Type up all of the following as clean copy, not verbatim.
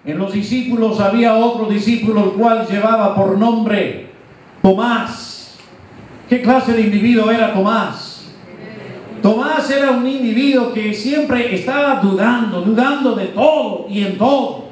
En los discípulos había otro discípulo, el cual llevaba por nombre Tomás. ¿Qué clase de individuo era Tomás? Tomás era un individuo que siempre estaba dudando de todo y en todo.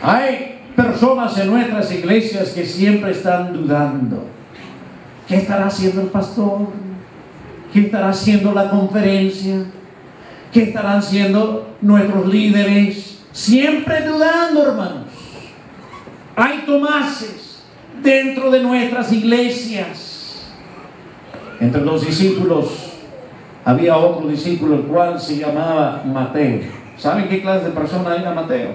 Hay personas en nuestras iglesias que siempre están dudando. ¿Qué estará haciendo el pastor? ¿Qué estará haciendo la conferencia? ¿Qué estarán haciendo nuestros líderes? Siempre dudando, hermanos. Hay Tomases dentro de nuestras iglesias. Entre los discípulos había otro discípulo, el cual se llamaba Mateo. ¿Saben qué clase de persona era Mateo?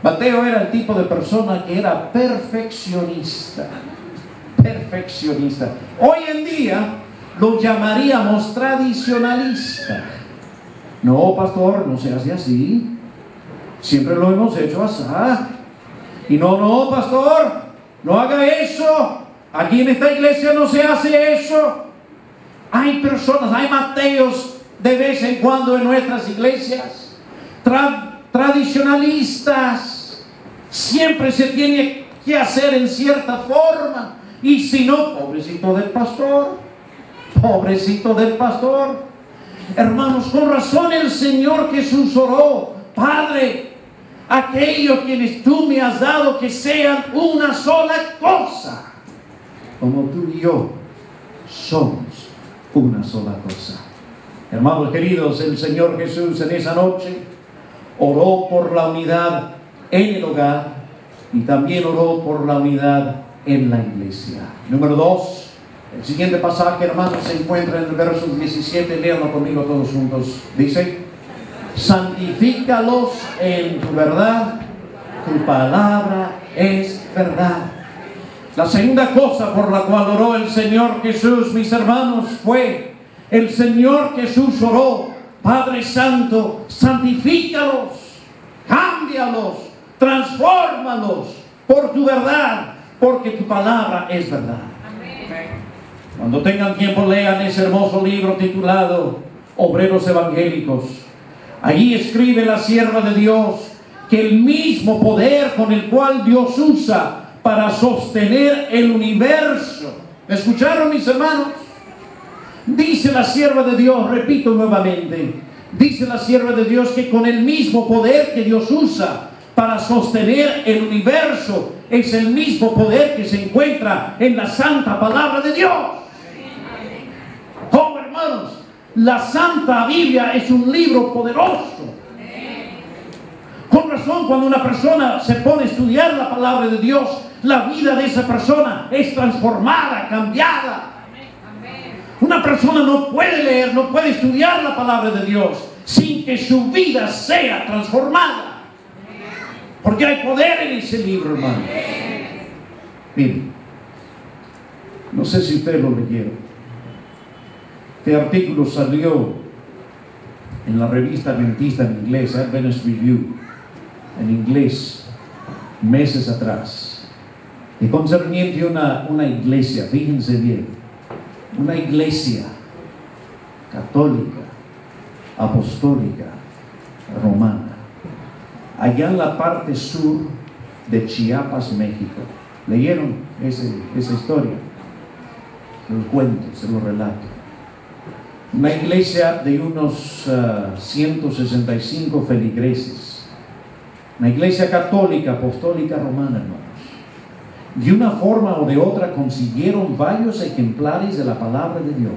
Mateo era el tipo de persona que era perfeccionista. Perfeccionista. Hoy en día lo llamaríamos tradicionalista. No, pastor, no se hace así. Siempre lo hemos hecho así. Y no, pastor, no haga eso. Aquí en esta iglesia no se hace eso. Hay personas, hay Mateos de vez en cuando en nuestras iglesias. Tradicionalistas. Siempre se tiene que hacer en cierta forma. Y si no, pobrecito del pastor. Pobrecito del pastor. Hermanos, con razón el Señor Jesús oró: Padre, aquellos quienes tú me has dado, que sean una sola cosa, como tú y yo somos una sola cosa. Hermanos queridos, el Señor Jesús en esa noche oró por la unidad en el hogar y también oró por la unidad en la iglesia. Número 2. El siguiente pasaje, hermanos, se encuentra en el verso 17. Léanlo conmigo todos juntos. Dice: santifícalos en tu verdad, tu palabra es verdad. La segunda cosa por la cual oró el Señor Jesús, mis hermanos, fue: el Señor Jesús oró: Padre Santo, santifícalos, cámbialos, transfórmalos por tu verdad, porque tu palabra es verdad. Cuando tengan tiempo, lean ese hermoso libro titulado Obreros Evangélicos. Allí escribe la sierva de Dios que el mismo poder con el cual Dios usa para sostener el universo. ¿Me escucharon, mis hermanos? Dice la sierva de Dios, repito nuevamente, dice la sierva de Dios que con el mismo poder que Dios usa para sostener el universo es el mismo poder que se encuentra en la santa palabra de Dios. Oh, hermanos, la Santa Biblia es un libro poderoso. Con razón, cuando una persona se pone a estudiar la palabra de Dios, la vida de esa persona es transformada, cambiada. Una persona no puede leer, no puede estudiar la palabra de Dios sin que su vida sea transformada. Porque hay poder en ese libro, hermano. Miren, no sé si ustedes lo leyeron. Este artículo salió en la revista adventista en inglés, Adventist Review, en inglés, meses atrás, y concerniente a una iglesia, fíjense bien, una iglesia católica, apostólica, romana, allá en la parte sur de Chiapas, México. ¿Leyeron esa historia? Se lo cuento, se lo relato. Una iglesia de unos 165 feligreses, una iglesia católica, apostólica, romana, hermanos. De una forma o de otra consiguieron varios ejemplares de la palabra de Dios.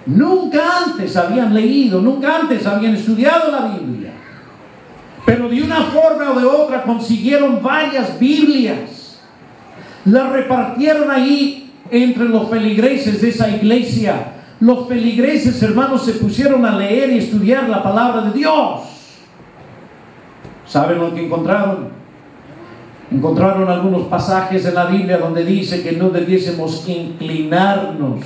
Nunca antes habían leído, nunca antes habían estudiado la Biblia, pero de una forma o de otra consiguieron varias Biblias. Las repartieron ahí entre los feligreses de esa iglesia. Los feligreses, hermanos, se pusieron a leer y estudiar la palabra de Dios. ¿Saben lo que encontraron? Encontraron algunos pasajes en la Biblia donde dice que no debiésemos inclinarnos,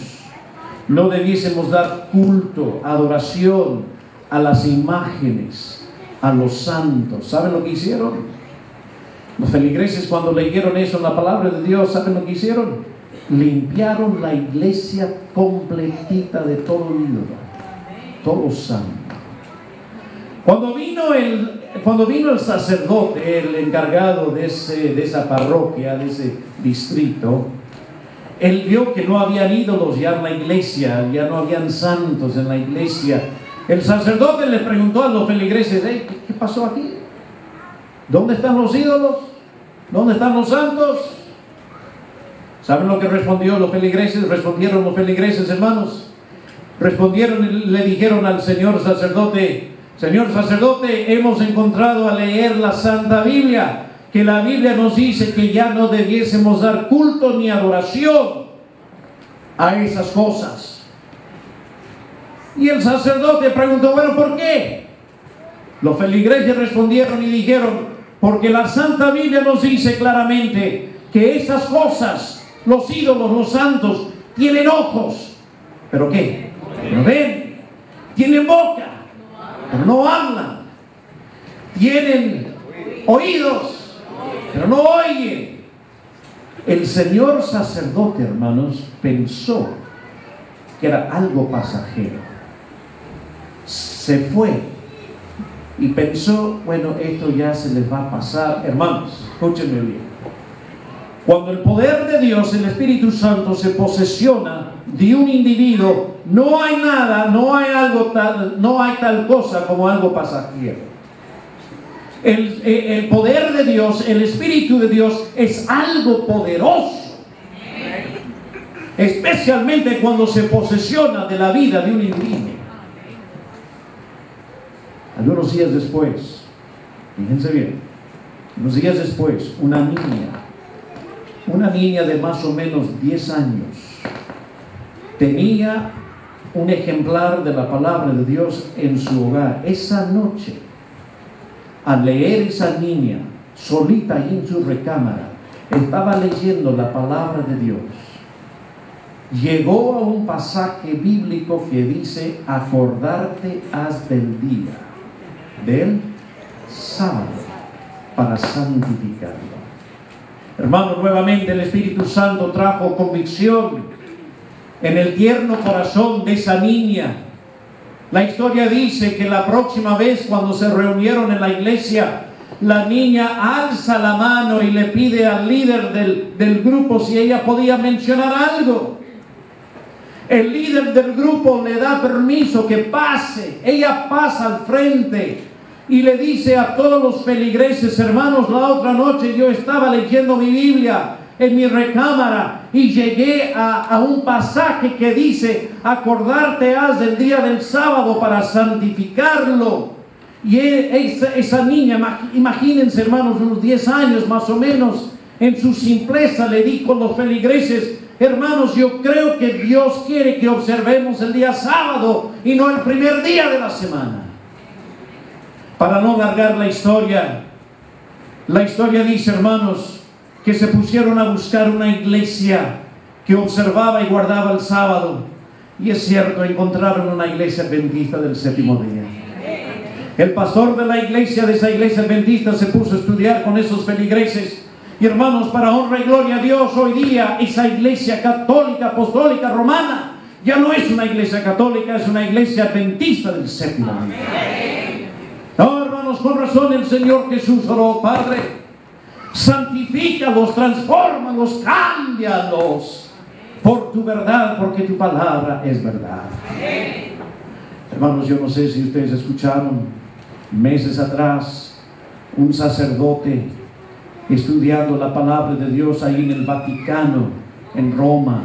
no debiésemos dar culto, adoración a las imágenes, a los santos. ¿Saben lo que hicieron? Los feligreses, cuando leyeron eso en la palabra de Dios, ¿saben lo que hicieron? Limpiaron la iglesia completita de todo ídolo, todo santo. Cuando vino cuando vino el sacerdote, el encargado de esa parroquia, de ese distrito, él vio que no habían ídolos ya en la iglesia, ya no habían santos en la iglesia. El sacerdote le preguntó a los feligreses: hey, ¿qué pasó aquí? ¿Dónde están los ídolos? ¿Dónde están los santos? ¿Saben lo que respondieron los feligreses, hermanos? Respondieron y le dijeron al señor sacerdote: Señor sacerdote, hemos encontrado al leer la Santa Biblia que la Biblia nos dice que ya no debiésemos dar culto ni adoración a esas cosas. Y el sacerdote preguntó: bueno, ¿por qué? Los feligreses respondieron y dijeron: porque la Santa Biblia nos dice claramente que esas cosas, los ídolos, los santos, tienen ojos, ¿pero qué? No ven. Tienen boca, pero no hablan. Tienen oídos, pero no oyen. El señor sacerdote, hermanos, pensó que era algo pasajero. Se fue y pensó: bueno, esto ya se les va a pasar. Hermanos, escúchenme bien. Cuando el poder de Dios, el Espíritu Santo, se posesiona de un individuo, no hay nada, no hay tal cosa como algo pasajero. El poder de Dios, el Espíritu de Dios es algo poderoso, especialmente cuando se posesiona de la vida de un individuo. Algunos días después, fíjense bien, unos días después, una niña de más o menos 10 años tenía un ejemplar de la palabra de Dios en su hogar. Esa noche, al leer, esa niña solita ahí en su recámara estaba leyendo la palabra de Dios. Llegó a un pasaje bíblico que dice: acordarte has del día del sábado para santificarlo. Hermano, nuevamente el Espíritu Santo trajo convicción en el tierno corazón de esa niña. La historia dice que la próxima vez, cuando se reunieron en la iglesia, la niña alza la mano y le pide al líder del grupo si ella podía mencionar algo. El líder del grupo le da permiso que pase. Ella pasa al frente y le dice a todos los feligreses: hermanos, la otra noche yo estaba leyendo mi Biblia en mi recámara y llegué a un pasaje que dice: acordarte has del día del sábado para santificarlo. Y esa niña, imagínense, hermanos, unos 10 años más o menos, en su simpleza le dijo a los feligreses: hermanos, yo creo que Dios quiere que observemos el día sábado y no el primer día de la semana. Para no alargar la historia dice, hermanos, que se pusieron a buscar una iglesia que observaba y guardaba el sábado. Y es cierto, encontraron una iglesia adventista del séptimo día. El pastor de esa iglesia adventista se puso a estudiar con esos feligreses. Y hermanos, para honra y gloria a Dios, hoy día esa iglesia católica, apostólica, romana, ya no es una iglesia católica, es una iglesia adventista del séptimo día. No, hermanos, con razón el Señor Jesús oró: Padre, santifícalos, transfórmalos, cámbialos por tu verdad, porque tu palabra es verdad. Hermanos, yo no sé si ustedes escucharon meses atrás un sacerdote estudiando la palabra de Dios ahí en el Vaticano, en Roma.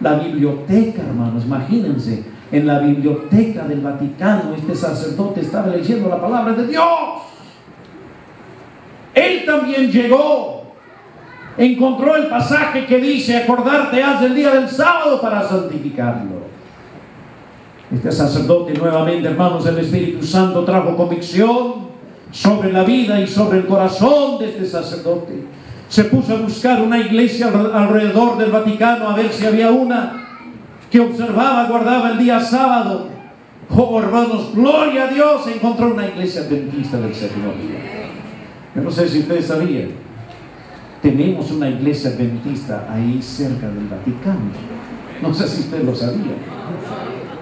La biblioteca, hermanos, imagínense, en la biblioteca del Vaticano este sacerdote estaba leyendo la palabra de Dios. Él también llegó, encontró el pasaje que dice: acordarte has del día del sábado para santificarlo. Este sacerdote, nuevamente, hermanos, el Espíritu Santo trajo convicción sobre la vida y sobre el corazón de este sacerdote. Se puso a buscar una iglesia alrededor del Vaticano a ver si había una que observaba, guardaba el día sábado. Oh, hermanos, gloria a Dios, encontró una iglesia adventista del séptimo día. Yo no sé si ustedes sabían, tenemos una iglesia adventista ahí cerca del Vaticano. No sé si ustedes lo sabían.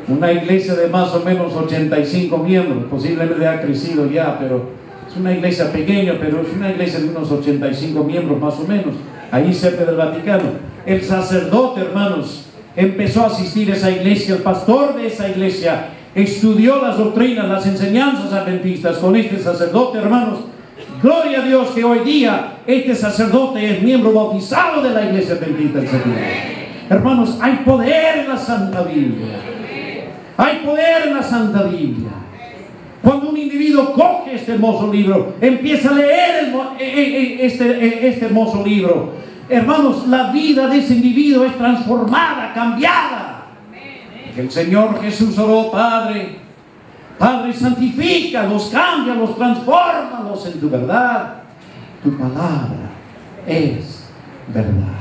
Una iglesia de más o menos 85 miembros, posiblemente ha crecido ya, pero Es una iglesia pequeña, pero es una iglesia de unos 85 miembros más o menos, ahí cerca del Vaticano. El sacerdote, hermanos, empezó a asistir a esa iglesia. El pastor de esa iglesia estudió las doctrinas, las enseñanzas adventistas con este sacerdote, hermanos. Gloria a Dios que hoy día este sacerdote es miembro bautizado de la iglesia adventista del Señor. Hermanos, hay poder en la Santa Biblia. Hay poder en la Santa Biblia. Cuando un individuo coge este hermoso libro, empieza a leer este hermoso libro, hermanos, la vida de ese individuo es transformada, cambiada. El Señor Jesús oró: Padre, Padre, santifícalos, cámbialos, transfórmalos en tu verdad. Tu palabra es verdad.